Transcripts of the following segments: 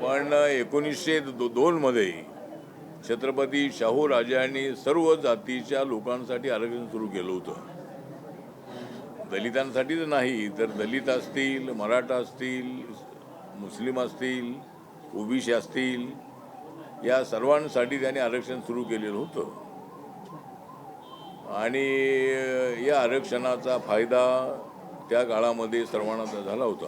पण 1902 मध्ये छत्रपती शाहू राजांनी सर्व जातीच्या लोकांसाठी आरक्षण सुरू केलं होतं. दलितांसाठीच नाही तर दलित असतील, मराठा असतील, मुस्लिम असतील, ओबीसी असतील, या सर्वांसाठी त्यांनी आरक्षण सुरू केलेलं होतं. आणि या आरक्षणाचा फायदा त्या काळामध्ये सर्वांना झाला होता.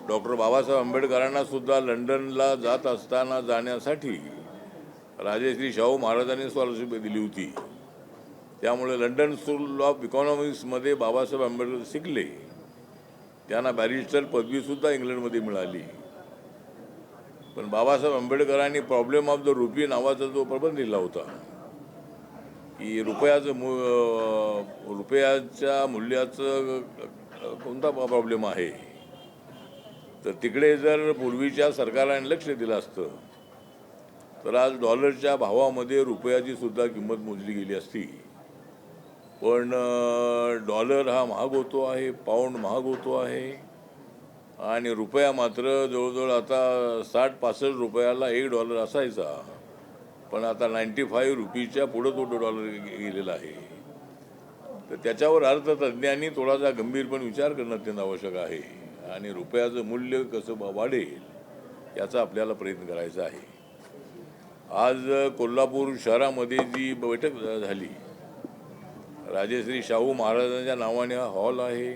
डॉक्टर बाबासाहेब आंबेडकरांना सुद्धा लंडनला जात असताना जाण्यासाठी राजश्री शाहू महाराजांनी स्कॉलरशिप दिली होती. त्यामुळे लंडन स्कूल ऑफ इकॉनॉमिक्समध्ये बाबासाहेब आंबेडकर शिकले. त्यांना बॅरिस्टर पदवीसुद्धा इंग्लंडमध्ये मिळाली. पण बाबासाहेब आंबेडकरांनी प्रॉब्लेम ऑफ द रुपी नावाचा जो प्रबंध लिहिला होता की रुपयाच्या मूल्याचं कोणता प्रॉब्लेम आहे, तर तिकडे जर पूर्वीच्या सरकारने लक्ष दिलं असतं तर आज डॉलरच्या भावामध्ये रुपयाची सुद्धा किंमत मोजली गेली असती. पण डॉलर हा महाग होतो आहे, पाऊंड महाग होतो आहे आणि रुपया मात्र जवळजवळ आता 60-65 रुपयाला $1 असायचा. पण आता 95 रुपीच्या पुढं तो डॉलर गेलेला आहे. तर त्याच्यावर अर्थतज्ज्ञांनी थोडासा गंभीरपणे विचार करणं अत्यंत आवश्यक आहे आणि रुपयाचं मूल्य कसं वाढेल याचा आपल्याला प्रयत्न करायचा आहे. आज कोल्हापूर शहरामध्ये जी बैठक झाली, राजश्री शाहू महाराजांच्या नावाने हा हॉल आहे.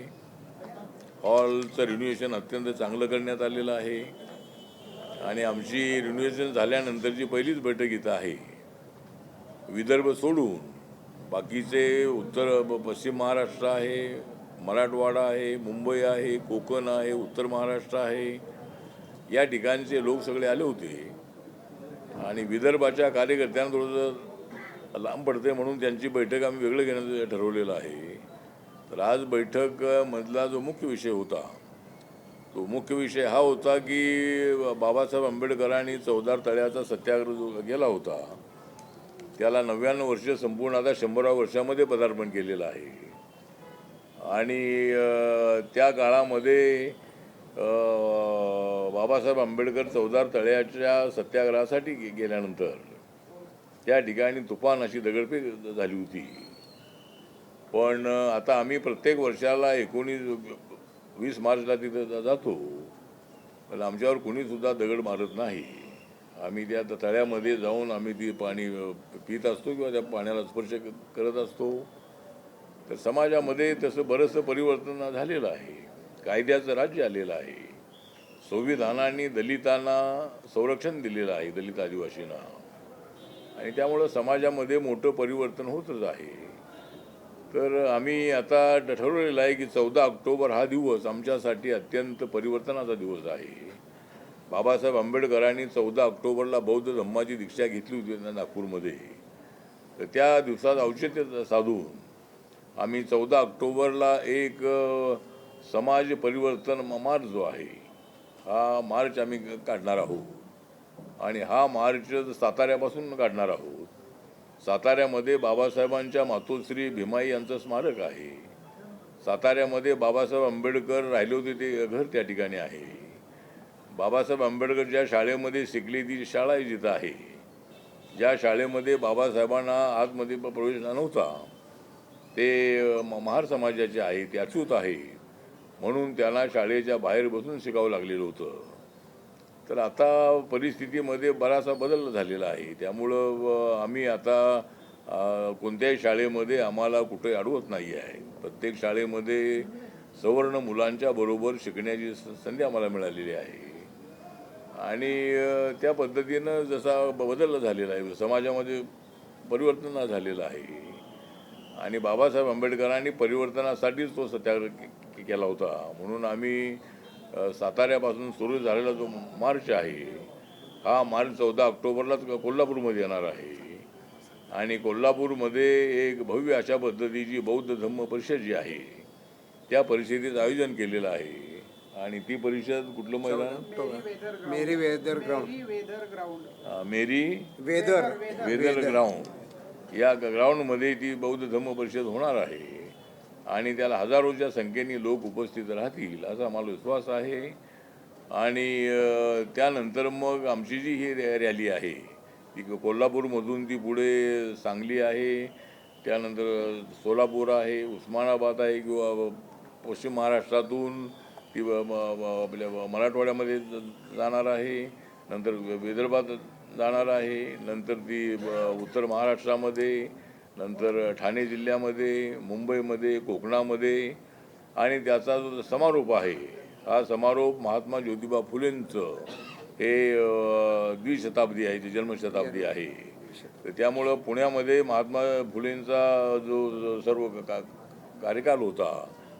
हॉलचं रिन्युएशन अत्यंत चांगलं करण्यात आलेलं आहे आणि आमची रिन्युएशन झाल्यानंतरची पहिलीच बैठक इथं आहे. विदर्भ सोडून बाकीचे पश्चिम महाराष्ट्र आहे, मराठवाडा आहे, मुंबई आहे, कोकण आहे, उत्तर महाराष्ट्र आहे, या ठिकाणचे लोक सगळे आले होते आणि विदर्भाच्या कार्यकर्त्यांना थोडंसं लांब पडते म्हणून त्यांची बैठक आम्ही वेगळं घेण्याचं ठरवलेलं आहे. तर आज बैठक मधला जो मुख्य विषय होता तो मुख्य विषय हा होता की बाबासाहेब आंबेडकरांनी चौदार तळ्याचा सत्याग्रह जो गेला होता त्याला 99 वर्ष संपूर्ण आता 100व्या वर्षामध्ये पदार्पण केलेलं आहे. आणि त्या काळामध्ये बाबासाहेब आंबेडकर चौदार तळ्याच्या सत्याग्रहासाठी गेल्यानंतर त्या ठिकाणी तुफान अशी दगडफेक झाली होती. पण आता आम्ही प्रत्येक वर्षाला 20 मार्चला तिथं जातो, पण आमच्यावर कुणीसुद्धा दगड मारत नाही. आम्ही त्या तळ्यामध्ये जाऊन आम्ही ती पाणी पित असतो किंवा त्या पाण्याला स्पर्श करत असतो. तर समाजामध्ये तसं बरंचसं परिवर्तन झालेलं आहे. कायद्याचं राज्य आलेलं आहे. संविधानाने दलितांना संरक्षण दिलेलं आहे, दलित आदिवासींना, आणि त्यामुळं समाजामध्ये मोठं परिवर्तन होतच आहे. तर आम्ही आता ठरवलेलं आहे की 14 ऑक्टोबर हा दिवस आमच्यासाठी अत्यंत परिवर्तनाचा दिवस आहे. बाबासाहेब आंबेडकरांनी 14 ऑक्टोबरला बौद्ध धम्माची दीक्षा घेतली होती नागपूरमध्ये. तर त्या दिवसात औचित्य साधून आम्ही 14 ऑक्टोबरला एक समाज परिवर्तन मार्च जो आहे हा मार्च आम्ही काढणार आहोत आणि हा मार्च साताऱ्यापासून काढणार आहोत. साताऱ्यामध्ये बाबासाहेबांच्या मातोश्री भीमाई यांचं स्मारक आहे. साताऱ्यामध्ये बाबासाहेब आंबेडकर राहिले होते ते घर त्या ठिकाणी आहे. बाबासाहेब आंबेडकर ज्या शाळेमध्ये शिकली ती शाळा जिथं आहे. ज्या शाळेमध्ये बाबासाहेबांना आतमध्ये प्रवेश नव्हता ते महार समाजाचे आहे, ते अछूत आहे, म्हणून त्यांना शाळेच्या बाहेर बसून शिकावं लागलेलं होतं. तर आता परिस्थितीमध्ये बराचसा बदल झालेला आहे. त्यामुळं आम्ही आता कोणत्याही शाळेमध्ये आम्हाला कुठे अडवत नाही आहे. प्रत्येक शाळेमध्ये सवर्ण मुलांच्या बरोबर शिकण्याची संधी आम्हाला मिळालेली आहे आणि त्या पद्धतीनं जसा बदल झालेला आहे, समाजामध्ये परिवर्तन झालेलं आहे. आणि बाबासाहेब आंबेडकरांनी परिवर्तनासाठीच तो सत्याग्रह केला होता. म्हणून आम्ही साताऱ्यापासून सुरू झालेला जो मार्च आहे हा मार्च 14 ऑक्टोबरलाच कोल्हापूरमध्ये येणार आहे. आणि कोल्हापूरमध्ये एक भव्य अशा पद्धतीची बौद्ध धम्म परिषद जी आहे त्या परिषदेचं आयोजन केलेलं आहे. आणि ती परिषद कुठलं मैदान? मेरी वेदर ग्राउंड, या ग्राउंडमध्ये ती बौद्ध धम्म परिषद होणार आहे आणि त्याला हजारोच्या संख्येने लोक उपस्थित राहतील असा मला विश्वास आहे. आणि त्यानंतर मग आमची जी ही रॅली आहे ती कोल्हापूरमधून ती पुढे सांगली आहे, त्यानंतर सोलापूर आहे, उस्मानाबाद आहे किंवा पश्चिम महाराष्ट्रातून ती आपल्या मराठवाड्यामध्ये जाणार आहे, नंतर विदर्भात जाणार आहे, नंतर ती उत्तर महाराष्ट्रामध्ये, नंतर ठाणे जिल्ह्यामध्ये, मुंबईमध्ये, कोकणामध्ये, आणि त्याचा जो समारोप आहे हा समारोप महात्मा ज्योतिबा फुलेंचं हे द्विशताब्दी आहे, जन्मशताब्दी आहे. तर त्यामुळं पुण्यामध्ये महात्मा फुलेंचा जो सर्व कार्यकाल होता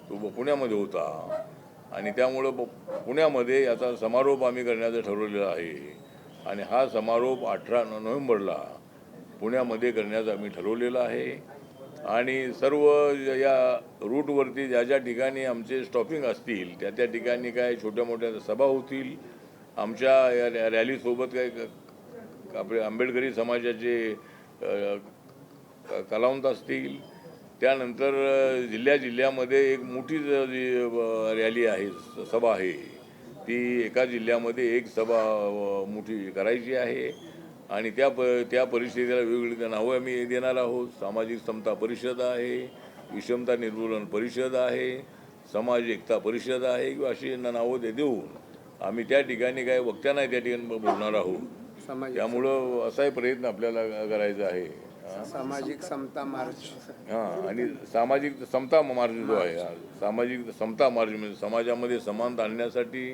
तो पुण्यामध्ये होता, आणि त्यामुळं पुण्यामध्ये याचा समारोप आम्ही करण्याचं ठरवलेलं आहे. आणि हा समारोप 18 नोव्हेंबरला पुण्यामध्ये करण्याचं आम्ही ठरवलेलं आहे. आणि सर्व या रूटवरती ज्या ज्या ठिकाणी आमचे स्टॉपिंग असतील त्या ठिकाणी काय छोट्या मोठ्या सभा होतील. आमच्या या रॅलीसोबत काय आपले आंबेडकरी समाजाचे कलावंत असतील. त्यानंतर जिल्ह्यामध्ये एक मोठी जी रॅली आहे, सभा आहे, ती एका जिल्ह्यामध्ये एक सभा मोठी करायची आहे. आणि त्या परिषदेला वेगवेगळी नावं आम्ही देणार आहोत. सामाजिक समता परिषद आहे, विषमता निर्मूलन परिषद आहे, समाज एकता परिषद आहे, किंवा अशी नावं देऊन आम्ही त्या ठिकाणी काय वक्त्यांना त्या ठिकाणी बोलणार आहोत. त्यामुळं असाही प्रयत्न आपल्याला करायचा आहे. सामाजिक समता मार्च. हां, आणि सामाजिक समता मार्च जो आहे, सामाजिक समता मार्च म्हणजे समाजामध्ये समानता आणण्यासाठी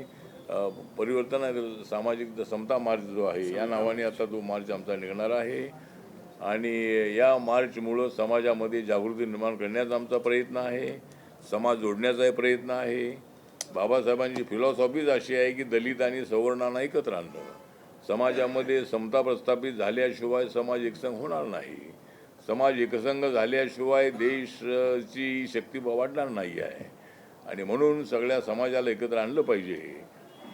परिवर्तन आहे. सामाजिक समता मार्च जो आहे या नावाने आता तो मार्च आमचा निघणार आहे. आणि या मार्चमुळं समाजामध्ये जागृती निर्माण करण्याचा आमचा प्रयत्न आहे, समाज जोडण्याचाही प्रयत्न आहे. बाबासाहेबांची फिलॉसॉफीच अशी आहे की दलित आणि सवर्णांना एकत्र आणणं. समाजामध्ये समता प्रस्थापित झाल्याशिवाय समाज एकसंघ होणार नाही. समाज एकसंघ झाल्याशिवाय देशाची शक्ती वाढणार नाही आहे. आणि म्हणून सगळ्या समाजाला एकत्र आणलं पाहिजे.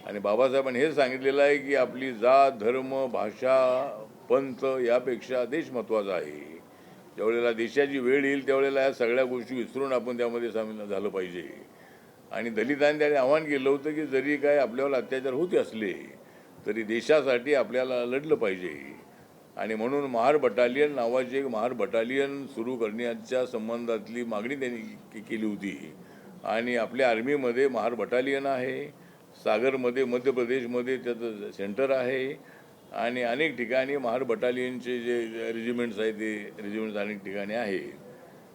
आणि बाबासाहेबांनी हे सांगितलेलं आहे की आपली जात, धर्म, भाषा, पंथ यापेक्षा देश महत्त्वाचा आहे. ज्यावेळेला देशाची वेळ येईल त्यावेळेला या सगळ्या गोष्टी विसरून आपण त्यामध्ये सामील झालं पाहिजे. आणि दलितांनी त्याने आवाहन केलं होतं की जरी काय आपल्यावर अत्याचार होते असले तरी देशासाठी आपल्याला लढलं पाहिजे. आणि म्हणून महार बटालियन नावाचे एक महार बटालियन सुरू करण्याच्या संबंधातली मागणी त्यांनी केली होती. आणि आपल्या आर्मीमध्ये महार बटालियन आहे, सागरमध्ये मध्य प्रदेशमध्ये त्याचं सेंटर आहे, आणि अनेक ठिकाणी महार बटालियनचे जे रेजिमेंट्स आहेत ते रेजिमेंट्स अनेक ठिकाणी आहेत.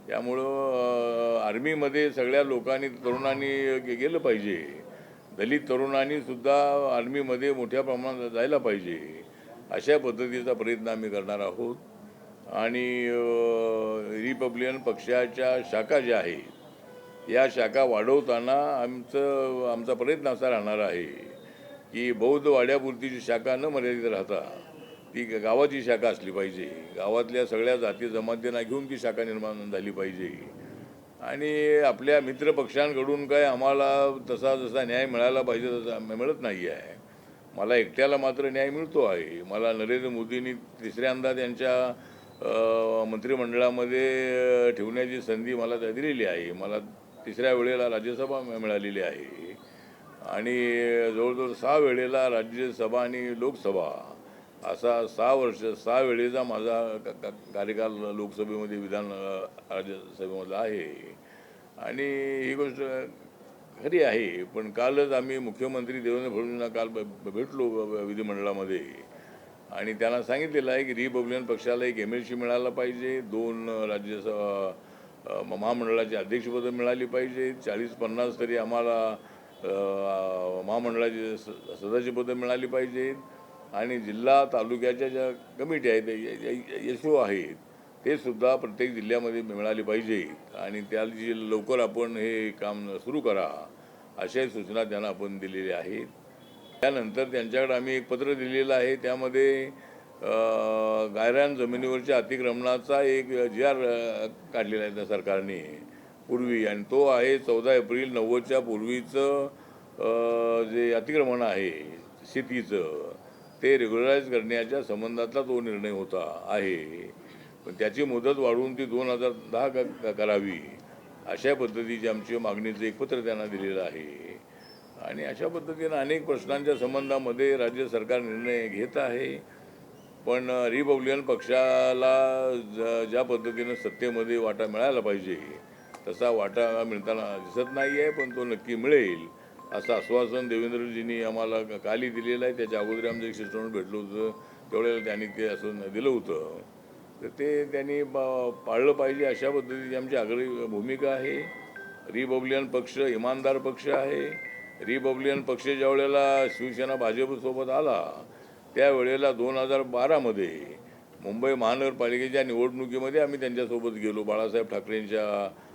त्यामुळं आर्मीमध्ये सगळ्या लोकांनी, तरुणांनी गेलं पाहिजे. दलित तरुणांनी सुद्धा आर्मीमध्ये मोठ्या प्रमाणात जायला पाहिजे. अशा पद्धतीचा प्रयत्न आम्ही करणार आहोत. आणि रिपब्लिकन पक्षाच्या शाखा ज्या आहेत या शाखा वाढवताना आमचा प्रयत्न असा राहणार आहे की बौद्ध वाड्यापुरतीची शाखा न मर्यादित राहता ती गावाची शाखा असली पाहिजे. गावातल्या सगळ्या जाती जमातींना घेऊन ती शाखा निर्माण झाली पाहिजे. आणि आपल्या मित्रपक्षांकडून काय आम्हाला जसा न्याय मिळाला पाहिजे तसा मिळत नाही आहे. मला एकट्याला मात्र न्याय मिळतो आहे. मला नरेंद्र मोदींनी तिसऱ्यांदा त्यांच्या मंत्रिमंडळामध्ये ठेवण्याची संधी मला दिलेली आहे. मला तिसऱ्या वेळेला राज्यसभा मिळालेली आहे. आणि जवळजवळ 6 वेळेला राज्यसभा आणि लोकसभा असा 6 वेळेचा माझा कार्यकाल लोकसभेमध्ये, विधान राज्यसभेमधला आहे. आणि ही गोष्ट खरी आहे. पण कालच आम्ही मुख्यमंत्री देवेंद्र फडणवीसांना काल भेटलो विधिमंडळामध्ये, आणि त्यांना सांगितलेलं आहे की रिपब्लिकन पक्षाला एक MLC मिळाला पाहिजे, 2 राज्यसभा महामंडळाची अध्यक्षपदं मिळाली पाहिजे, 40-50 तरी आम्हाला महामंडळाची सदस्यपदं मिळाली पाहिजेत. आणि जिल्हा तालुक्याच्या ज्या कमिटी आहेत, SO आहेत, ते सुद्धा प्रत्येक जिल्ह्यामध्ये मिळाली पाहिजेत. आणि त्याची लवकर आपण हे काम सुरू करा अशाही सूचना त्यांना आपण दिलेल्या आहेत. त्यानंतर त्यांच्याकडे आम्ही एक पत्र दिलेलं आहे. त्यामध्ये गायरान जमिनीवरच्या अतिक्रमणाचा एक GR काढलेला आहे त्या सरकारने पूर्वी, आणि तो आहे 14 एप्रिल 90च्या पूर्वीचं जे अतिक्रमण आहे शेतीचं ते रेग्युलराईज करण्याच्या संबंधातला तो निर्णय होता आहे. पण त्याची मुदत वाढवून ती 2010 करावी अशा पद्धतीची आमची मागणीचं एक पत्र त्यांना दिलेलं आहे. आणि अशा पद्धतीनं अनेक प्रश्नांच्या संबंधामध्ये राज्य सरकार निर्णय घेत आहे. पण रिपब्लिकन पक्षाला ज्या पद्धतीनं सत्तेमध्ये वाटा मिळायला पाहिजे तसा वाटा मिळताना दिसत नाही आहे. पण तो नक्की मिळेल असं आश्वासन देवेंद्रजींनी आम्हाला कालही दिलेलं आहे. त्याच्या अगोदर आमचं एक शिष्टमंडळ भेटलं होतं, त्यावेळेला त्यांनी ते असं दिलं होतं. तर ते त्यांनी पाळलं पाहिजे अशा पद्धतीची आमची आग्रही भूमिका आहे. रिपब्लिकन पक्ष इमानदार पक्ष आहे. रिपब्लिकन पक्ष ज्या वेळेला शिवसेना भाजपसोबत आला त्यावेळेला 2012मध्ये मुंबई महानगरपालिकेच्या निवडणुकीमध्ये आम्ही त्यांच्यासोबत गेलो बाळासाहेब ठाकरेंच्या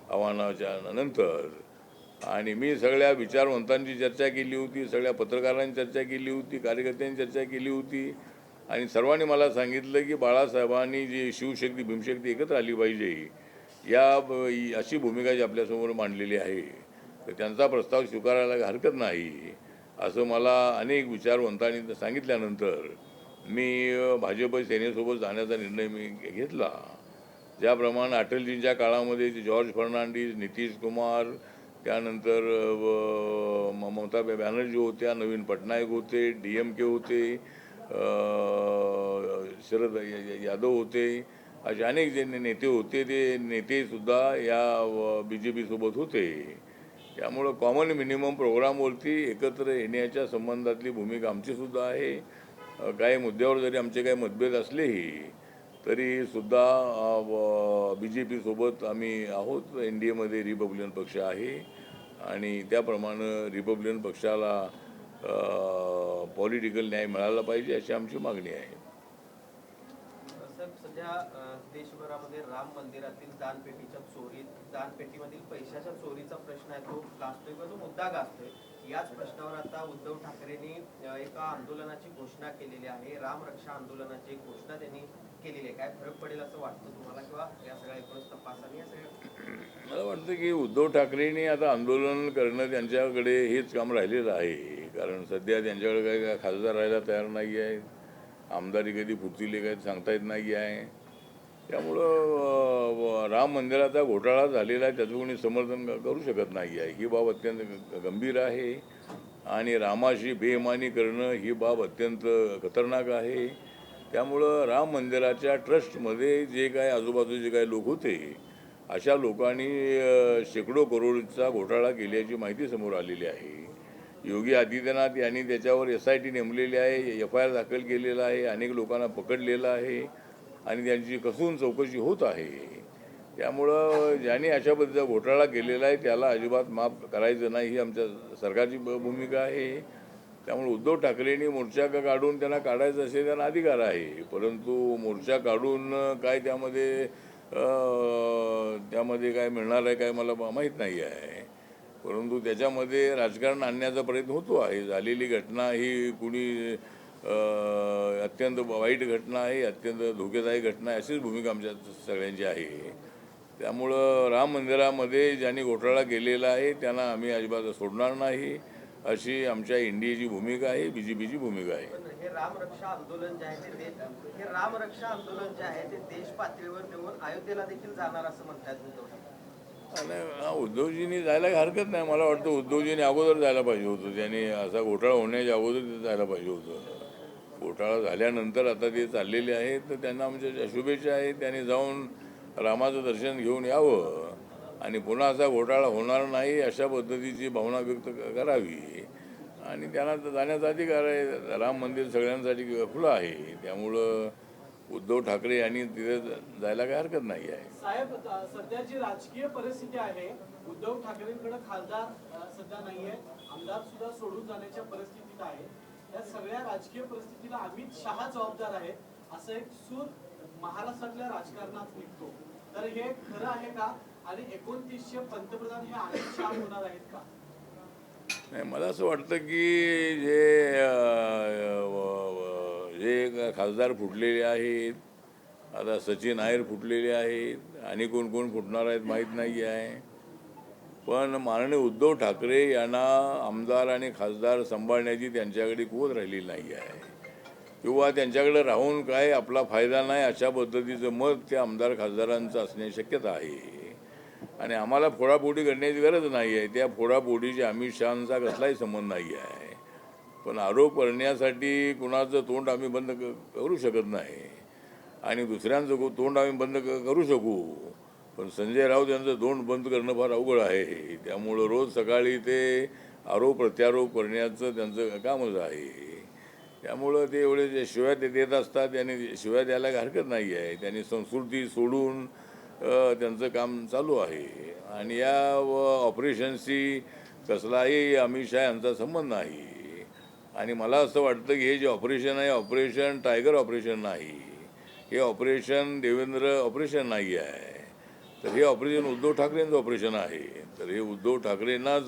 आव्हानाच्या नंतर. आणि मी सगळ्या विचारवंतांची चर्चा केली होती, सगळ्या पत्रकारांची चर्चा केली होती, कार्यकर्त्यांची चर्चा केली होती. आणि सर्वांनी मला सांगितलं की बाळासाहेबांनी जी शिवशक्ती भीमशक्ती एकत्र आली पाहिजे अशी भूमिका जी आपल्यासमोर मांडलेली आहे, तर त्यांचा प्रस्ताव स्वीकारायला हरकत नाही असं मला अनेक विचारवंतांनी सांगितल्यानंतर मी भाजप सेनेसोबत जाण्याचा निर्णय मी घेतला. ज्याप्रमाणे अटलजींच्या काळामध्ये जॉर्ज फर्नांडिस, नितीश कुमार, त्यानंतर ममता बॅनर्जी होत्या, नवीन पटनायक होते, DMK होते, शरद यादव होते, असे अनेक जे नेते होते ते नेतेसुद्धा या BJP सोबत होते. त्यामुळं कॉमन मिनिमम प्रोग्रामवरती एकत्र येण्याच्या संबंधातली भूमिका आमचीसुद्धा आहे. काही मुद्द्यावर जरी आमचे काही मतभेद असलेही तरीसुद्धा BJP सोबत आम्ही आहोत. NDAमध्ये रिपब्लिकन पक्ष आहे आणि त्याप्रमाणे रिपब्लिकन पक्षाला पॉलिटिकल न्याय मिळाला पाहिजे अशी आमची मागणी आहे. सध्या देशभरामध्ये राम मंदिरातील दानपेटीमधील पैशाच्या चोरीचा प्रश्न आहे तो गाजतोय किंवा तो मुद्दा गाजतोय. याच प्रश्नावर आता उद्धव ठाकरेंनी एका आंदोलनाची घोषणा केलेली आहे. राम रक्षा आंदोलनाची एक घोषणा त्यांनी केलेली आहे. काय फरक पडेल असं वाटतं तुम्हाला किंवा या सगळ्या एकूणच तपासाने या सगळ्या? मला वाटतं की उद्धव ठाकरेंनी आता आंदोलन करणं त्यांच्याकडे हेच काम राहिलेलं आहे. कारण सध्या त्यांच्याकडे काय खासदार राहायला तयार नाही आहे, आमदारी कधी फुटतील काही सांगता येत नाही आहे. त्यामुळं राम मंदिराचा घोटाळा झालेला आहे त्याचं कोणी समर्थन करू शकत नाही आहे. ही बाब अत्यंत गंभीर आहे आणि रामाशी बेईमानी करणं ही बाब अत्यंत खतरनाक आहे. त्यामुळं राम मंदिराच्या ट्रस्टमध्ये जे काय आजूबाजूचे काही लोक होते अशा लोकांनी शेकडो करोडचा घोटाळा केल्याची माहिती समोर आलेली आहे. योगी आदित्यनाथ यांनी त्याच्यावर SIT नेमलेली आहे, FIR दाखल केलेला आहे, अनेक लोकांना पकडलेलं आहे आणि त्यांची कसून चौकशी होत आहे. त्यामुळं ज्यांनी अशा पद्धतीचा घोटाळा केलेला आहे त्याला अजिबात माफ करायचं नाही ही आमच्या सरकारची भूमिका आहे. त्यामुळे उद्धव ठाकरेंनी मोर्चा काढून त्यांना काढायचं असेल त्यांना अधिकार आहे, परंतु मोर्चा काढून काय त्यामध्ये काय मिळणार आहे काय मला माहीत नाही आहे. परंतु त्याच्यामध्ये राजकारण आणण्याचा प्रयत्न होतो आहे. झालेली घटना ही कुणी अत्यंत वाईट घटना आहे, अत्यंत धोकेदायक घटना आहे अशीच भूमिका आमच्या सगळ्यांची आहे. त्यामुळं राम मंदिरामध्ये ज्यांनी घोटाळा केलेला आहे त्यांना आम्ही अजिबात सोडणार नाही अशी आमच्या NDAची भूमिका आहे, BJPची भूमिका आहे. हे रामरक्षा आंदोलन जे आहे ते देश पातळीवर नेऊन अयोध्येला देखील जाणार असं म्हणतात उद्धव ठाकरे. आणि उद्धवजींनी जायला हरकत नाही. मला वाटतं उद्धवजींनी अगोदर जायला पाहिजे होतं. त्यांनी असा घोटाळा होण्याच्या अगोदर जायला पाहिजे होतं. घोटाळा झाल्यानंतर आता ते चाललेले आहेत तर त्यांना आमच्या शुभेच्छा आहेत. त्यांनी जाऊन रामाचं दर्शन घेऊन यावं आणि पुन्हा असा घोटाळा होणार नाही अशा पद्धतीची भावना व्यक्त करावी आणि त्यांना जाण्याचा अधिकार आहे. राम मंदिर सगळ्यांसाठी खुलं आहे. त्यामुळं उद्धव ठाकरे यांनी तिथे जायला काही हरकत नाही आहे. साहेब, सध्या जी राजकीय परिस्थिती आहे, उद्धव ठाकरेंकडे खासदार सध्या नाहीये, आमदार सुद्धा सोडून जाण्याच्या परिस्थितीत आहे. या सगळ्या राजकीय परिस्थितीला अमित शहा जबाबदार आहेत असं एक सूर महाराष्ट्रातल्या राजकारणात निघतो. तर हे खरं आहे का आणि 29चे पंतप्रधान हे अमित शहा होणार आहेत का? नाही, मला असं वाटतं की जे खासदार फुटलेले आहेत, आता सचिन नायर फुटलेले आहेत आणि कोण कोण फुटणार आहेत माहीत नाही आहे. पण माननीय उद्धव ठाकरे यांना आमदार आणि खासदार सांभाळण्याची त्यांच्याकडे कुवत राहिलेली नाही आहे किंवा त्यांच्याकडे राहून काय आपला फायदा नाही अशा पद्धतीचं मत त्या आमदार खासदारांचं असण्याची शक्यता आहे. आणि आम्हाला फोडाफोडी करण्याची गरज नाही आहे. त्या फोडाफोडीशी अमित शहांचा कसलाही संबंध नाही आहे. पण आरोप करण्यासाठी कुणाचं तोंड आम्ही बंद करू शकत नाही आणि दुसऱ्यांचं तोंड आम्ही बंद करू शकू, पण संजय राऊत यांचं तोंड बंद करणं फार अवघड आहे. त्यामुळं रोज सकाळी ते आरोप प्रत्यारोप करण्याचं त्यांचं कामच आहे. त्यामुळं ते एवढे जे शिव्या ते देत असतात, त्यांनी शिव्या द्यायला हरकत नाही आहे. त्यांनी संस्कृती सोडून त्यांचं काम चालू आहे आणि या ऑपरेशनशी कसलाही अमित शहा यांचा संबंध नाही. आणि मला असं वाटतं की हे जे ऑपरेशन आहे, ऑपरेशन टायगर ऑपरेशन नाही, हे ऑपरेशन देवेंद्र ऑपरेशन नाही आहे, तर हे ऑपरेशन उद्धव ठाकरेंचं ऑपरेशन आहे. तर हे उद्धव ठाकरेंनाच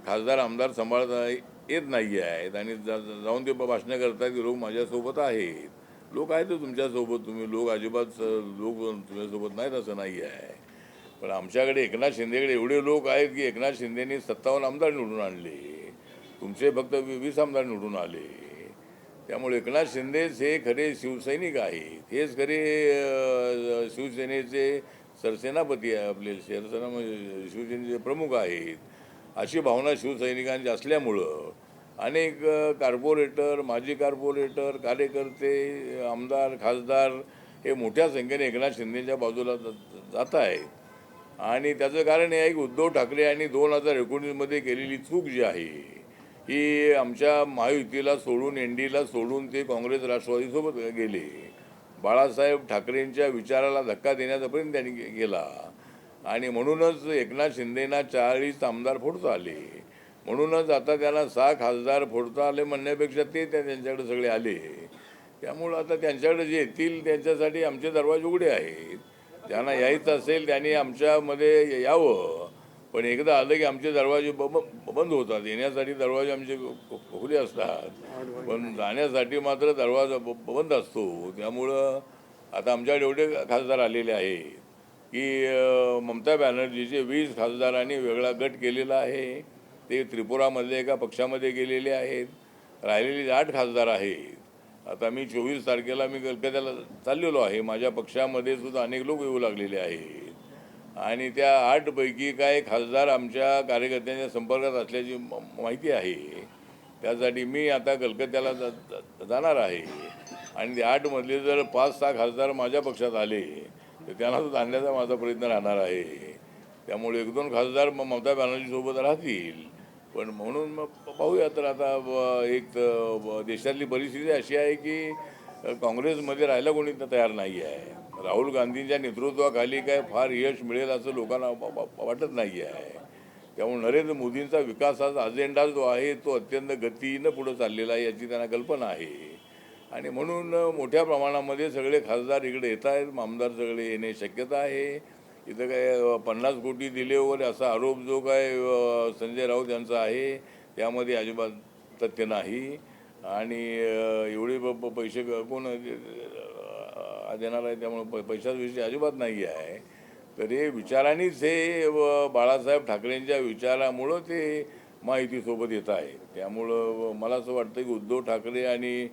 खासदार आमदार सांभाळता येत नाही आहेत आणि जाऊन ते भाषणं करतात की लोक माझ्यासोबत आहेत. लोक आहेत तुमच्यासोबत, तुम्ही लोक अजिबात लोक तुमच्यासोबत नाहीत असं नाही आहे. पण आमच्याकडे एकनाथ शिंदेकडे एवढे लोक आहेत की एकनाथ शिंदेनी 57 आमदार निवडून आणले, तुमचे फक्त 20 आमदार निवडून आले. त्यामुळे एकनाथ शिंदेच हे खरे शिवसैनिक आहेत, हेच खरे शिवसेनेचे सरसेनापती आहे, आपले शिवसेनेचे प्रमुख आहेत. अशी भावना शिवसैनिकांची असल्यामुळं अनेक कार्पोरेटर, माजी कार्पोरेटर, कार्यकर्ते, आमदार, खासदार हे मोठ्या संख्येने एकनाथ शिंदेच्या बाजूला जात आहेत. आणि त्याचं कारण हे आहे की उद्धव ठाकरे यांनी 2019मध्ये केलेली चूक जी आहे ही आमच्या महायुतीला सोडून, एनडीला सोडून ते काँग्रेस राष्ट्रवादीसोबत गेले. बाळासाहेब ठाकरेंच्या विचाराला धक्का देण्याचा प्रयत्न त्यांनी केला आणि म्हणूनच एकनाथ शिंदेना 40 आमदार फोडता आले. म्हणूनच आता त्यांना 6 खासदार फोडता आले म्हणण्यापेक्षा ते त्यांच्याकडे सगळे आले. त्यामुळं आता त्यांच्याकडे जे येतील त्यांच्यासाठी आमचे दरवाजे उघडे आहेत. त्यांना यायचं असेल त्यांनी आमच्यामध्ये यावं, पण एकदा आलं की आमचे दरवाजे बंद होतात. येण्यासाठी दरवाजे आमचे खुले असतात, पण जाण्यासाठी मात्र दरवाजा बंद असतो. त्यामुळं आता आमच्याकडे एवढे खासदार आलेले आहेत की ममता बॅनर्जीचे 20 खासदारांनी वेगळा गट केलेला आहे. ते त्रिपुरामधले एका पक्षामध्ये गेलेले आहेत. राहिलेले 8 खासदार आहेत. आता मी 24 तारखेला मी कलकत्त्याला चाललेलो आहे. माझ्या पक्षामध्ये सुद्धा अनेक लोक येऊ लागलेले आहेत आणि त्या 8 पैकी काय खासदार आमच्या कार्यकर्त्यांच्या संपर्कात असल्याची माहिती आहे. त्यासाठी मी आता कलकत्त्याला जाणार आहे आणि ते 8 मधले जर 5-6 खासदार माझ्या पक्षात आले तर त्यांना सुद्धा आणण्याचा माझा प्रयत्न राहणार आहे. त्यामुळे 1-2 खासदार ममता बॅनर्जीसोबत राहतील. पण म्हणून मग पाहूया. तर आता एक देशातली परिस्थिती अशी आहे की काँग्रेसमध्ये राहायला कोणी तयार नाही आहे. राहुल गांधींच्या नेतृत्वाखाली काय फार यश मिळेल असं लोकांना वाटत नाही आहे. त्यामुळे नरेंद्र मोदींचा विकासाचा अजेंडा जो आहे तो अत्यंत गतीनं पुढं चाललेला आहे याची त्यांना कल्पना आहे आणि म्हणून मोठ्या प्रमाणामध्ये सगळे खासदार इकडे येत आहेत. आमदार सगळे येणे शक्यता आहे. इथं काय 50 कोटी दिले वगैरे असा आरोप जो काय संजय राऊत यांचा आहे त्यामध्ये अजिबात तथ्य नाही आणि एवढे पैसे कोण देणार आहे. त्यामुळे पैशाविषयी अजिबात नाही आहे. तर हे विचारांनीच हे बाळासाहेब ठाकरेंच्या विचारामुळं ते महायुतीसोबत येत आहे. त्यामुळं मला असं वाटतं की उद्धव ठाकरे आणि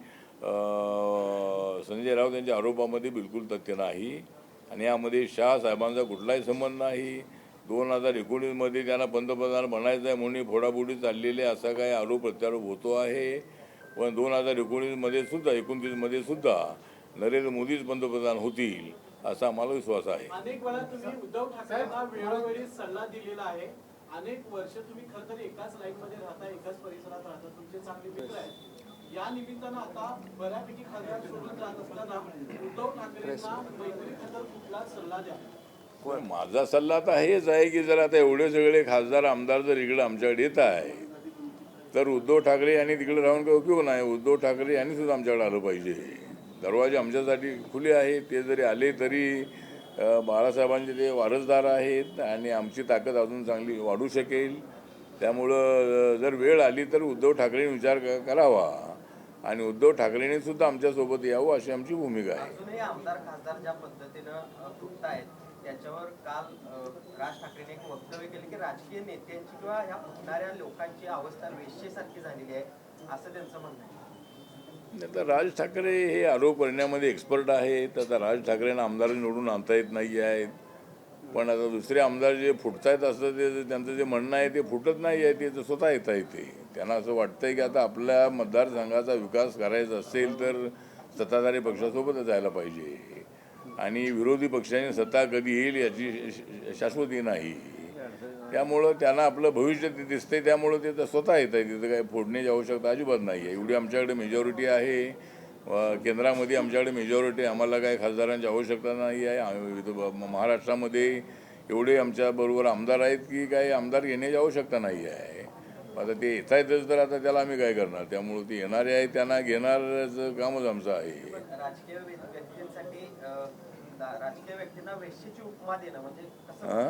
संजय राऊत यांच्या आरोपामध्ये बिलकुल तथ्य नाही आणि यामध्ये शहा साहेबांचा कुठलाही संबंध नाही. 2019मध्ये त्यांना पंतप्रधान बनायचं आहे म्हणून फोडाफोडी चाललेले असा काय आरोप प्रत्यारोप होतो आहे. पण 2019मध्ये सुद्धा 29मध्ये सुद्धा नरेंद्र मोदीच पंतप्रधान होतील असा आम्हाला विश्वास आहे. अनेक वेळा तुम्ही उद्धव ठाकरेंना वेळोवेळी सल्ला दिलेला आहे. अनेक वर्ष तुम्ही खरं तर एकाच लाईनमध्ये राहता, एकाच परिसरात राहता, तुमचे चांगले मित्र आहेत. या निमित्तानं आता बऱ्यापैकी खासदार सोडून जात असताना उद्धव ठाकरेंना मैत्री खातर कुठला सल्ला द्या? पण माझा सल्ला आता हेच आहे की जर आता एवढे सगळे खासदार आमदार जर इकडे आमच्याकडे येत आहे तर उद्धव ठाकरे यांनी तिकडे राहून काही उपयोग नाही. उद्धव ठाकरे यांनी सुद्धा आमच्याकडे आलं पाहिजे. दरवाजे आमच्यासाठी खुले आहेत. ते जरी आले तरी बाळासाहेबांचे ते वारसदार आहेत आणि आमची ताकद अजून चांगली वाढू शकेल. त्यामुळं जर वेळ आली तर उद्धव ठाकरेंनी विचार करावा आणि उद्धव ठाकरेंनी सुद्धा आमच्यासोबत यावं अशी आमची भूमिका आहे. अजूनही आमदार खासदार ज्या पद्धतीनं फुटतायत त्याच्यावर काल राज ठाकरेंनी एक वक्तव्य केले की राजकीय नेत्यांची किंवा ह्या फुटणाऱ्या लोकांची अवस्था वेश्येसारखी झालेली आहे असं त्यांचं म्हणणं आहे. आता राज ठाकरे हे आरोप करण्यामध्ये एक्सपर्ट आहेत. आता राज ठाकरेंना आमदार निवडून आणता येत नाही आहेत. पण आता दुसरे आमदार जे फुटतायत असं ते त्यांचं जे म्हणणं आहे ते फुटत नाही आहे, ते स्वतः येता येते. त्यांना असं वाटतंय की आता आपल्या मतदारसंघाचा विकास करायचा असेल तर सत्ताधारी पक्षासोबतच जायला पाहिजे आणि विरोधी पक्षाने सत्ता कधी येईल याची शाश्वती नाही. त्यामुळं त्यांना आपलं भविष्य ते दिसतंय, त्यामुळं ते स्वतः येत आहे. तिथं काही फोडण्याची आवश्यकता अजिबात नाही आहे. एवढी आमच्याकडे मेजॉरिटी आहे, केंद्रामध्ये आमच्याकडे मेजॉरिटी, आम्हाला काही खासदारांची आवश्यकता नाही आहे. इथं महाराष्ट्रामध्ये एवढे आमच्याबरोबर आमदार आहेत की काही आमदार घेण्याची आवश्यकता नाही आहे. आता ते येत आहेतच तर आता त्याला आम्ही काय करणार. त्यामुळे ते येणारे आहेत त्यांना घेणारच कामच आमचं आहे. राजकीय व्यक्तींसाठी राजकीय व्यक्तींना वेश्येची उपमा देणं म्हणजे कसं?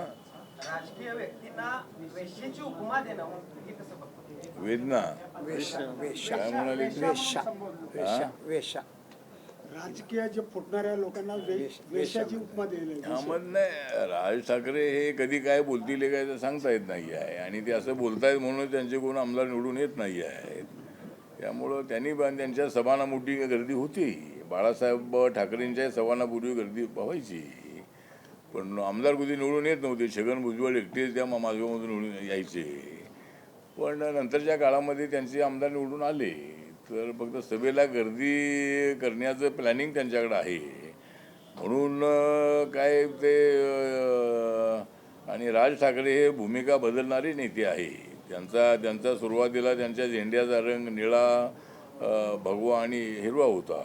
राजकीय व्यक्तींना वेश्येची उपमा देणं हे कसं बघतो? वेदना वेश्या काय म्हणाले? वेश्या राजकीय जे फुटणाऱ्या लोकांना वेशाची उपमा दिली आहे. मग नाही, राज ठाकरे हे कधी काय बोलतील हे काय तर सांगता येत नाही आहे आणि ते असं बोलतायत म्हणून त्यांचे कोण आमदार निवडून येत नाही आहेत. त्यामुळं त्यांनी त्यांच्या सभांना मोठी गर्दी होती. बाळासाहेब ठाकरेंच्या सभांनापूर्वी गर्दी व्हायची, पण आमदार कधी निवडून येत नव्हते. छगन भुजबळ एकटेच त्या माजगावमधून निवडून यायचे, पण नंतरच्या काळामध्ये त्यांचे आमदार निवडून आले. तर फक्त सभेला गर्दी करण्याचं प्लॅनिंग त्यांच्याकडे आहे म्हणून काय ते. आणि राज ठाकरे हे भूमिका बदलणारे नेते आहे. त्यांचा सुरुवातीला त्यांच्या झेंड्याचा रंग निळा, भगवा आणि हिरवा होता.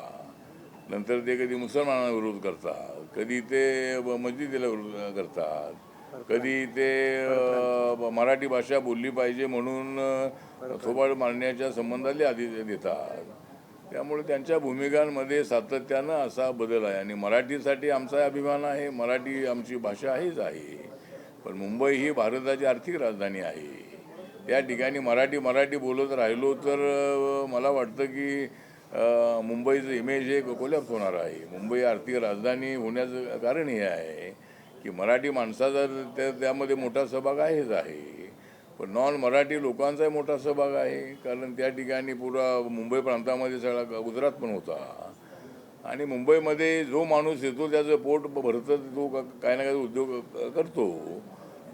नंतर ते कधी मुसलमानांना विरोध करतात, कधी ते मस्जिदीला विरोध करतात, कधी ते मराठी भाषा बोलली पाहिजे म्हणून थोबाड मारण्याच्या संबंधाले आधी देतात. त्यामुळे त्यांच्या भूमिकांमध्ये सातत्यानं असा बदल आहे आणि मराठीसाठी आमचा अभिमान आहे. मराठी आमची भाषा आहेच आहे, पण मुंबई ही भारताची आर्थिक राजधानी आहे. त्या ठिकाणी मराठी बोलत राहिलो तर मला वाटतं की मुंबईचं इमेज हे कोलॅप्स होणार आहे. मुंबई आर्थिक राजधानी होण्याचं कारण हे आहे की मराठी माणसाचा त्यामध्ये मोठा सहभाग आहेच आहे, पण नॉन मराठी लोकांचाही मोठा सहभाग आहे. कारण त्या ठिकाणी पुरा मुंबई प्रांतामध्ये सगळा गुजरात पण होता आणि मुंबईमध्ये जो माणूस येतो त्याचं पोट भरतं, तो काही ना काही उद्योग करतो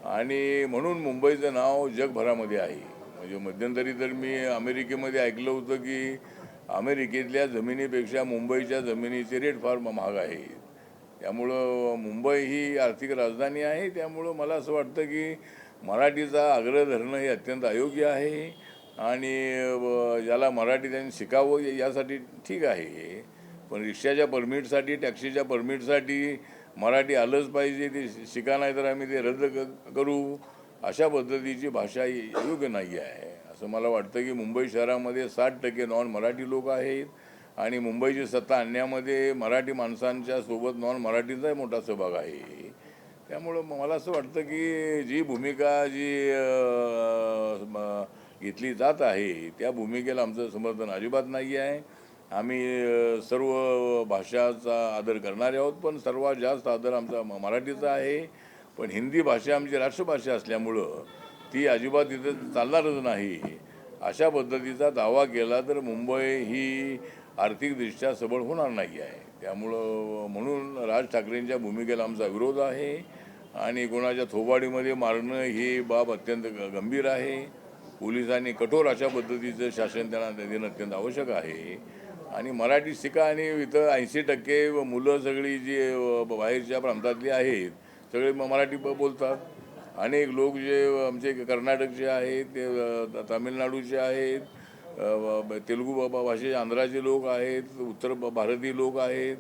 आणि म्हणून मुंबईचं नाव जगभरामध्ये आहे. म्हणजे मध्यंतरी तर मी अमेरिकेमध्ये ऐकलं होतं की अमेरिकेतल्या जमिनीपेक्षा मुंबईच्या जमिनीचे रेट फार महाग आहेत. त्यामुळं मुंबई ही आर्थिक राजधानी आहे. त्यामुळं मला असं वाटतं की मराठीचा आग्रह धरणं हे अत्यंत अयोग्य आहे आणि ज्याला मराठी त्यांनी शिकावं यासाठी ठीक आहे, पण रिक्षाच्या परमिटसाठी, टॅक्सीच्या परमिटसाठी मराठी आलंच पाहिजे, ते शिका नाही तर आम्ही ते रद्द करू, अशा पद्धतीची भाषा योग्य नाही आहे. असं मला वाटतं की मुंबई शहरामध्ये 60% नॉन मराठी लोक आहेत आणि मुंबईची सत्ता आणण्यामध्ये मराठी माणसांच्या सोबत नॉन मराठीचाही मोठा सहभाग आहे. त्यामुळं मला असं वाटतं की जी भूमिका घेतली जात आहे त्या भूमिकेला आमचं समर्थन अजिबात नाही आहे. आम्ही सर्व भाषाचा आदर करणारे आहोत, पण सर्वात जास्त आदर आमचा मराठीचा आहे. पण हिंदी भाषा आमची राष्ट्रभाषा असल्यामुळं ती अजिबात तिथं चालणारच नाही. अशा पद्धतीचा दावा केला तर मुंबई ही आर्थिकदृष्ट्या सबळ होणार नाही आहे. त्यामुळं म्हणून राज ठाकरेंच्या भूमिकेला आमचा विरोध आहे आणि कोणाच्या थोबाडीमध्ये मारणं ही बाब अत्यंत गंभीर आहे. पोलिसांनी कठोर अशा पद्धतीचं शासन त्यांना देणं अत्यंत आवश्यक आहे आणि मराठी शिका. आणि इथं 80% मुलं सगळी जी बाहेरच्या प्रांतातली आहेत सगळे मराठी बोलतात. अनेक लोक जे आमचे कर्नाटकचे आहेत, ते तामिळनाडूचे आहेत, तेलुगू भाषेचे आंध्राचे लोक आहेत, उत्तर भारतीय लोक आहेत,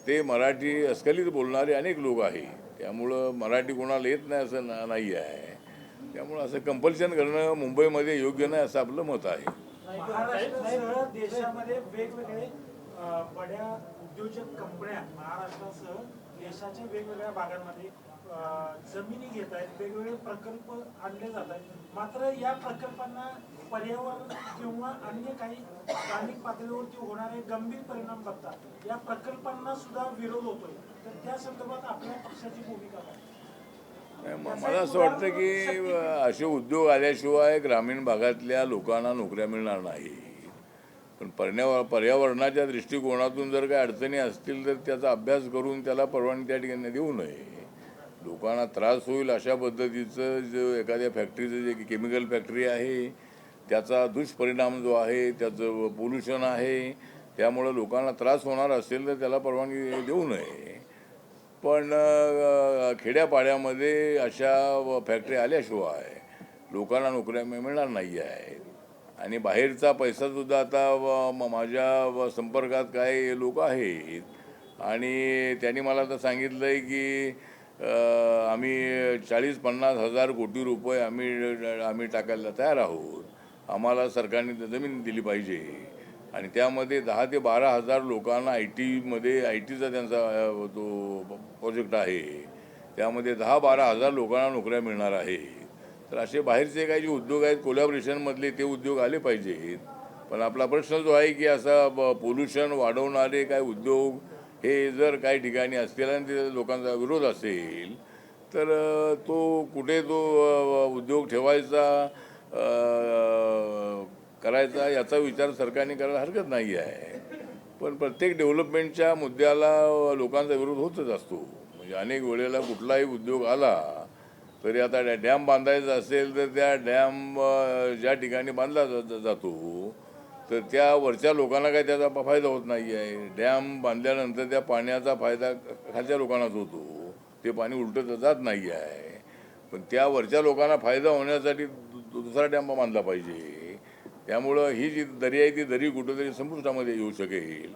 ते मराठी अस्खलित बोलणारे अनेक लोक आहेत. त्यामुळं मराठी कोणाला येत नाही असं नाही आहे. त्यामुळं असं कंपल्शन करणं मुंबईमध्ये योग्य नाही असं आपलं मत आहे. महाराष्ट्रासह देशामध्ये वेगवेगळे बड्या उद्योजक कंपन्या महाराष्ट्रासह देशाच्या वेगवेगळ्या भागांमध्ये जमिनी घेत आहेत, वेगवेगळे प्रकल्प आणले जात आहेत. मात्र या प्रकल्पांना पर्यावरण किंवा अन्य काही स्थानिक पातळीवरती होणारे गंभीर परिणाम बघतात या प्रकल्पांना सुद्धा विरोध होतोय. तर त्या संदर्भात आपल्या पक्षाची भूमिका काय? मला असं वाटतं की असे उद्योग आल्याशिवाय ग्रामीण भागातल्या लोकांना नोकऱ्या मिळणार नाही. पण पर्यावरणाच्या दृष्टिकोनातून जर काही अडचणी असतील तर त्याचा अभ्यास करून त्याला परवानगी त्या ठिकाणी देऊ नये. लोकांना त्रास होईल अशा पद्धतीचं जो एखाद्या फॅक्टरीचं जे केमिकल फॅक्टरी आहे त्याचा दुष्परिणाम जो आहे, त्याचं पोल्युशन आहे, त्यामुळं लोकांना त्रास होणार असेल तर त्याला परवानगी देऊ नये. पण खेड्यापाड्यामध्ये अशा फॅक्टरी आल्याशिवाय लोकांना नोकऱ्या मिळणार नाही आहेत. आणि बाहेरचा पैसासुद्धा आता माझ्या संपर्कात काही लोक आहेत आणि त्यांनी मला आता सांगितलं आहे की आम्ही 40-50 हजार कोटी रुपये आम्ही टाकायला तयार आहोत. आम्हाला सरकारने जमीन दिली पाहिजे आणि त्यामध्ये 10 ते 12 हजार लोकांना आय टीचा त्यांचा तो प्रोजेक्ट आहे. त्यामध्ये 10-12 हजार लोकांना नोकऱ्या मिळणार आहेत. तर असे बाहेरचे काही जे उद्योग आहेत कोलॅबोरेशनमधले ते उद्योग आले पाहिजेत. पण आपला प्रश्न जो आहे की असा पोल्युशन वाढवणारे काय उद्योग हे जर काही ठिकाणी असतील आणि ते लोकांचा विरोध असेल तर तो कुठे तो उद्योग ठेवायचा करायचा याचा विचार सरकारने करायला हरकत नाही आहे. पण प्रत्येक डेव्हलपमेंटच्या मुद्द्याला लोकांचा विरोध होतच असतो. म्हणजे अनेक वेळेला कुठलाही उद्योग आला तरी आता डॅम बांधायचा असेल तर त्या डॅम ज्या ठिकाणी बांधला जातो तर त्या वरच्या लोकांना काही त्याचा फायदा होत नाही आहे. डॅम बांधल्यानंतर त्या पाण्याचा फायदा खालच्या लोकांनाच होतो. ते पाणी उलटत जात नाही आहे. पण त्या वरच्या लोकांना फायदा होण्यासाठी दुसरा डॅम बांधला पाहिजे. त्यामुळं ही जी दरी आहे ती दरी कुठंतरी संपुष्टामध्ये येऊ शकेल.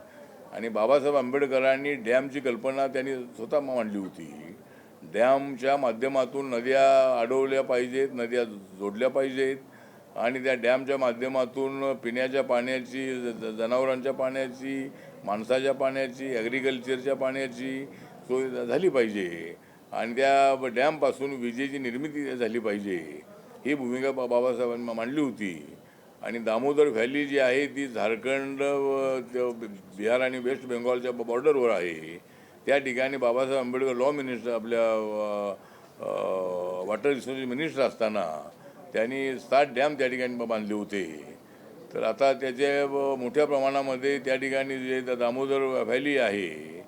आणि बाबासाहेब आंबेडकरांनी डॅमची कल्पना त्यांनी स्वतः मांडली होती. डॅमच्या माध्यमातून नद्या अडवल्या पाहिजेत, नद्या जोडल्या पाहिजेत आणि त्या डॅमच्या माध्यमातून पिण्याच्या पाण्याची, जनावरांच्या पाण्याची, माणसाच्या पाण्याची, ॲग्रिकल्चरच्या पाण्याची सोय झाली पाहिजे आणि त्या डॅमपासून विजेची निर्मिती झाली पाहिजे. ही भूमिका बाबासाहेबांनी मांडली होती. आणि दामोदर व्हॅली जी आहे ती झारखंड, बिहार आणि वेस्ट बेंगॉलच्या बॉर्डरवर आहे. त्या ठिकाणी बाबासाहेब आंबेडकर लॉ मिनिस्टर, आपल्या वॉटर रिसोर्स मिनिस्टर असताना त्यांनी 7 डॅम त्या ठिकाणी बांधले होते. तर आता त्याचे मोठ्या प्रमाणामध्ये त्या ठिकाणी जे दामोदर व्हॅली आहे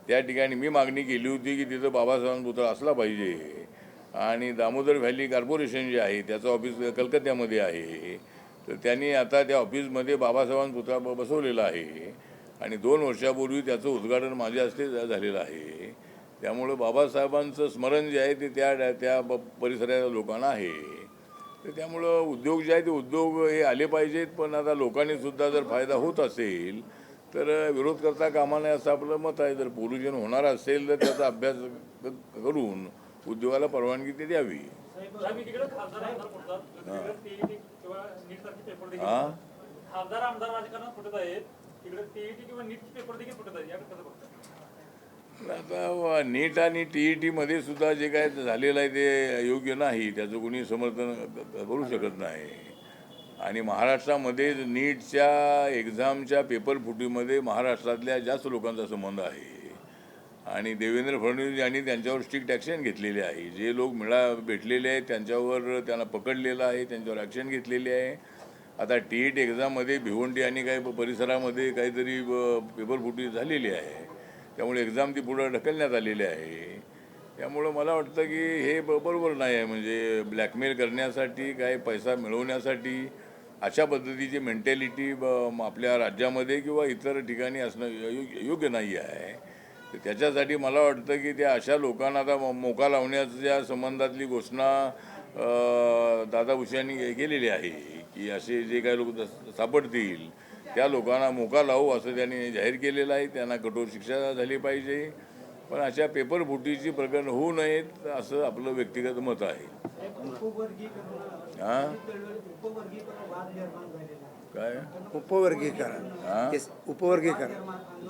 त्या ठिकाणी मी मागणी केली होती की तिथं बाबासाहेबांचा पुतळा असला पाहिजे. आणि दामोदर व्हॅली कॉर्पोरेशन जे आहे त्याचं ऑफिस कलकत्त्यामध्ये आहे. तर त्यांनी आता त्या ऑफिसमध्ये बाबासाहेबांचा पुतळा बसवलेला आहे आणि 2 वर्षापूर्वी त्याचं उद्घाटन माझ्या हस्ते झालेलं आहे. त्यामुळं बाबासाहेबांचं स्मरण जे आहे ते त्या परिसराच्या लोकांना आहे. तर त्यामुळं उद्योग जे आहे ते उद्योग हे आले पाहिजेत. पण आता लोकांनीसुद्धा जर फायदा होत असेल तर विरोध करता कामा नये असं आपलं मत आहे. जर पोल्युशन होणार असेल तर त्याचा अभ्यास करून उद्योगाला परवानगी ते द्यावी. आता नीट आणि TET मध्ये सुद्धा जे काय झालेलं आहे ते योग्य नाही, त्याचं कोणी समर्थन करू शकत नाही. आणि महाराष्ट्रामध्ये नीटच्या एक्झामच्या पेपर फुटीमध्ये महाराष्ट्रातल्या जास्त लोकांचा संबंध आहे. आणि देवेंद्र फडणवीस यांनी त्यांच्यावर स्ट्रिक्ट ॲक्शन घेतलेली आहे. जे लोक भेटलेले आहेत त्यांच्यावर त्यांना पकडलेलं आहे, त्यांच्यावर ॲक्शन घेतलेली आहे. आता TET एक्झाममध्ये भिवंडी आणि काही परिसरामध्ये काहीतरी पेपर फुटी झालेली आहे. त्यामुळे एक्झाम ती पुढं ढकलण्यात आलेली आहे. त्यामुळं मला वाटतं की हे बरोबर नाही आहे. म्हणजे ब्लॅकमेल करण्यासाठी, काही पैसा मिळवण्यासाठी अशा पद्धतीची मेंटॅलिटी आपल्या राज्यामध्ये किंवा इतर ठिकाणी असणं योग्य नाही आहे. तर त्याच्यासाठी मला वाटतं की त्या अशा लोकांना आता मोका लावण्याच्या संबंधातली घोषणा दादा भुसे यांनी केलेली आहे की असे जे काही लोक सापडतील त्या लोकांना मोका लावू असं त्यांनी जाहीर केलेलं आहे. त्यांना कठोर शिक्षा झाली पाहिजे. पण अशा पेपर फुटीची प्रकरण होऊ नयेत असं आपलं व्यक्तिगत मत आहे. हां काय उपवर्गीकरण,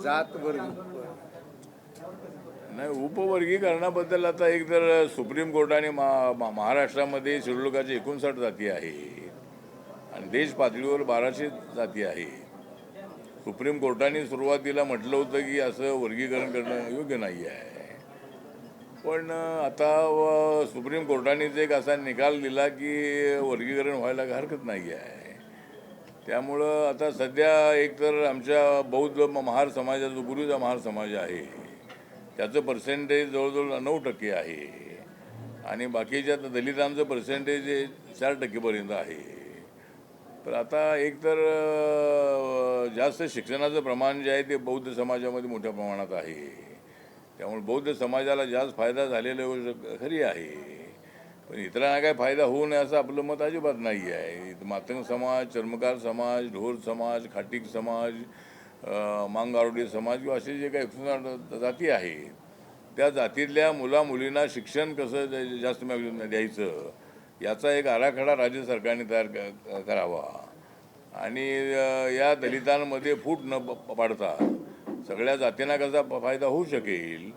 जात वर्ग नाही, उपवर्गीकरणाबद्दल आता एक तर सुप्रीम कोर्टाने महाराष्ट्रामध्ये शेड्यूलकाचे 59 जाती आहे आणि देश पातळीवर 1200 जाती आहे. सुप्रीम कोर्टाने सुरुवातीला म्हटलं होतं की असं वर्गीकरण करणं योग्य नाही आहे. पण आता सुप्रीम कोर्टानेच एक असा निकाल दिला की वर्गीकरण व्हायला हरकत नाही आहे. त्यामुळं आता सध्या एक तर आमच्या बौद्ध महार समाजाचा, जो पूर्वीचा महार समाज आहे त्याचं पर्सेंटेज जवळजवळ 9% आहे. आणि बाकीच्या दलितांचं पर्सेंटेज 4% आहे. तर आता एकतर जास्त शिक्षणाचं प्रमाण जे आहे ते बौद्ध समाजामध्ये मोठ्या प्रमाणात आहे. त्यामुळे बौद्ध समाजाला जास्त फायदा झालेली गोष्ट खरी आहे. पण इतरांना काय फायदा होऊ नये असं आपलं मत अजिबात नाही आहे. मातंग समाज, चर्मकार समाज, ढोर समाज, खाटीक समाज, मांगारोडी समाज किंवा असे जे काही जाती आहेत त्या जातीतल्या मुलींना शिक्षण कसं जास्त द्यायचं याचा एक आराखडा राज्य सरकारने तयार करावा आणि या दलितांमध्ये फूट न पाडता सगळ्या जातींना कसा फायदा होऊ शकेल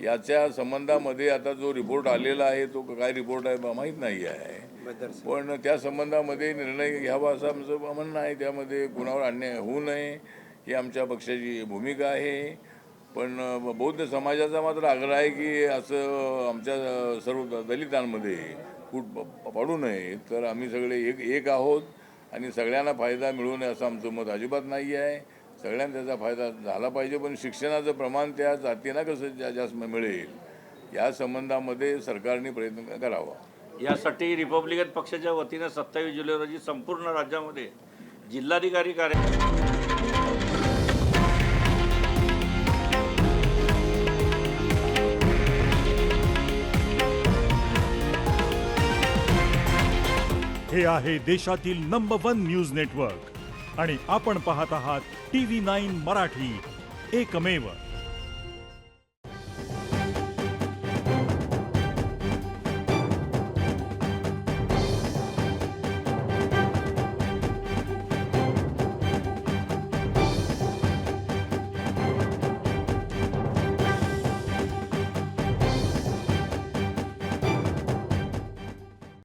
याच्या संबंधामध्ये आता जो रिपोर्ट आलेला आहे तो काय रिपोर्ट आहे माहीत नाही आहे. पण त्या संबंधामध्ये निर्णय घ्यावा असं आमचं म्हणणं आहे. त्यामध्ये कुणावर अन्याय होऊ नये ही आमच्या पक्षाची भूमिका आहे. पण बौद्ध समाजाचा मात्र आग्रह आहे की असं आमच्या सर्व दलितांमध्ये फूट पाडू नये. तर आम्ही सगळे एक आहोत आणि सगळ्यांना फायदा मिळू नये असं आमचं मत अजिबात नाही आहे. सगळ्यांना त्याचा फायदा झाला पाहिजे. पण शिक्षणाचं प्रमाण त्या जातींना कसं जास्त मिळेल या संबंधामध्ये सरकारने प्रयत्न करावा. यासाठी रिपब्लिकन पक्षाच्या वतीनं 27 जुलै रोजी संपूर्ण राज्यामध्ये जिल्हाधिकारी कार्यालय हे आहे देशातील नंबर 1 न्यूज नेटवर्क आणि आपण पाहत आहात TV9 मराठी, एकमेव.